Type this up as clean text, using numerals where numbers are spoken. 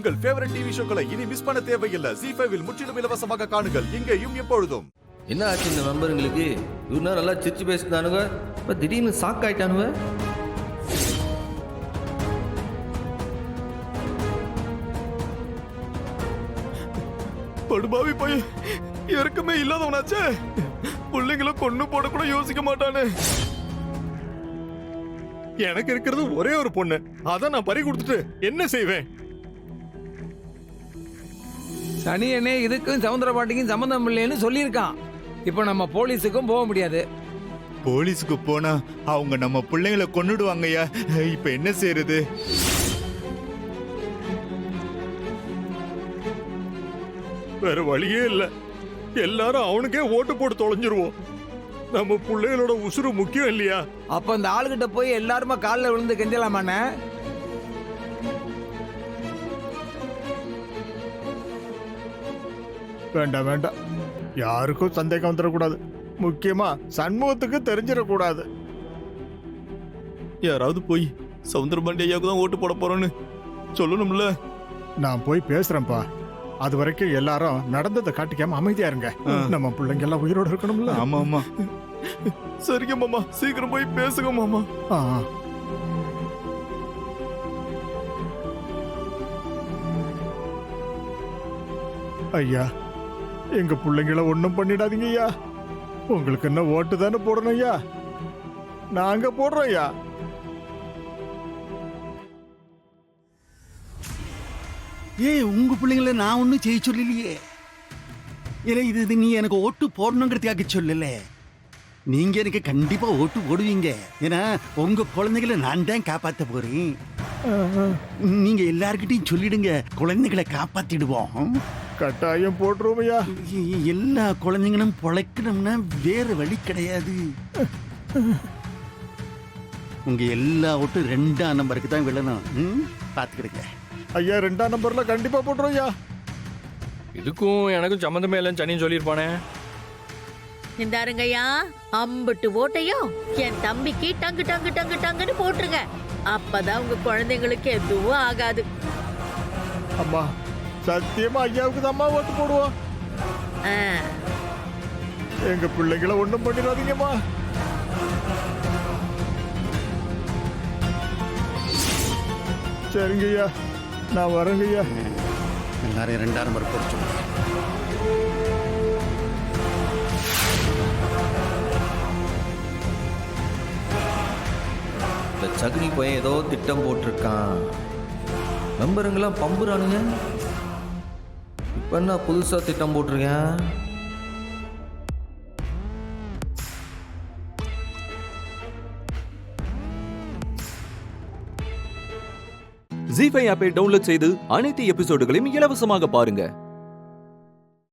உங்கள் favourite TV ஷோக்களை இனி miss பண்ண தேவையில்லை. ZEE5 இல் முற்றிலும் இலவசமாக காணுங்கள், இங்கேயும் எப்பொழுதும். என்ன ஆச்சு இந்த மெம்பருங்களுக்கு? இவருனா நல்லா சிரிச்சு பேசினானுங்க, இப்போ திடீர்னு ஷாக் ஆயிட்டானுங்க. படுபாவி போய் இறக்கமே இல்லாதவனாச்சே. பிள்ளைங்களை கொண்டு போட கூட யோசிக்க மாட்டானே. எனக்கு இருக்கிறது ஒரே ஒரு பொண்ணு, அதான் நான் பறி கொடுத்துட்டு என்ன செய்வேன்? சனியனே இதுக்கும் சவுந்தரபாண்டிக்கும் சம்மந்தம் இல்லைன்னு சொல்லியிருக்கான். இப்போ நம்ம போலீஸுக்கும் போக முடியாது. போலீஸுக்கு போனா அவங்க நம்ம பிள்ளைங்களை கொன்னுடுவாங்கய்யா. இப்ப என்ன செய்யறது? வேற வழியே இல்ல. எல்லாரும் அவனுக்கே ஓட்டு போட்டு தொலைஞ்சிருவோம். நம்ம பிள்ளைகளோட உசுறு முக்கியம் இல்லையா? அப்ப அந்த ஆளுகிட்ட போய் எல்லாருமா காலில் விழுந்து கெஞ்சலாமாண்ணே? வேண்டாம் வேண்டாம், யாருக்கும் சந்தேகம் வந்துடக்கூடாது. முக்கியமா சண்முகத்துக்கு தெரிஞ்சிடக்கூடாது. யாராவது போய் சவுந்தரபாண்டி ஐயாவுக்கு தான் ஓட்டு போட போறோன்னு சொல்லணும்ல. நான் போய் பேசுறேன்ப்பா. அது வரைக்கும் எல்லாரும் நடந்ததை காட்டிக்காம அமைதியா இருங்க. நம்ம பிள்ளைங்க எல்லாம் உயிரோட இருக்கணும்ல. ஆமா ஆமா. சரிங்க மாமா, சீக்கிரம் போய் பேசுங்க மாமா. ஐயா, எங்க பிள்ளைங்களை ஒண்ணும் பண்ணிடாதீங்க ஐயா. உங்களுக்கு என்ன ஓட்டு தானே போடணும் ஐயா. நாங்க போடுறோம் ஐயா. உங்க பிள்ளைங்களை நான் ஒன்னும் செய்ய சொல்லலையே. இல்லை, இது நீ எனக்கு ஓட்டு போடணுங்கிறதுக்காக சொல்லல. நீங்க எனக்கு கண்டிப்பா ஓட்டு போடுவீங்க. ஏன்னா உங்க குழந்தைகளை நான் தான் காப்பாத்த போறேன். நீங்க எல்லார்கிட்டையும் சொல்லிடுங்க, குழந்தைகளை காப்பாத்திடுவோம். கட்டாயம் போட்டுருவோம் ஐயா. எல்லா குழந்தைங்களும் பொழைக்கணும்னா வேற வழி கிடையாது. உங்க எல்லா ஓட்டும் 2ஆம் நம்பருக்கு தான் விழணும். பாத்துக்கிடுங்க ஐயா. 2ஆம் நம்பர்ல கண்டிப்பா போட்டுரும் ஐயா. இதுக்கும் எனக்கும் சம்மந்தமே இல்லைன்னு சனின்னு சொல்லியிருப்பானே. இந்தாருங்கய்யா, அம்புட்டு ஓட்டையும் என் தம்பிக்கு டங்கு டங்கு டங்கு டங்குன்னு போட்டுருங்க. அப்பதான் உங்க குழந்தைங்களுக்கு எதுவும் ஆகாது. அம்மா, சத்தியமா ஐயாவுக்கு தான் அம்மா ஓட்டு போடுவோம். எங்க பிள்ளைகளை ஒண்ணும் பண்ணிடாதீங்கம்மா. சரிங்க ஐயா, நான் வரேங்க ஐயா. எல்லாரும் 2ஆம் நம்பர் போட சொல்லுங்க. இந்த சகுனி பையன் ஏதோ திட்டம் போட்டிருக்கான். மெம்பருங்கெல்லாம் பம்புறானுங்க. இப்போ என்ன புதுசா திட்டம் போட்டிருக்கேன்? ZEE5 ஆப்பை டவுன்லோட் செய்து அனைத்து எபிசோடுகளையும் இலவசமாக பாருங்க.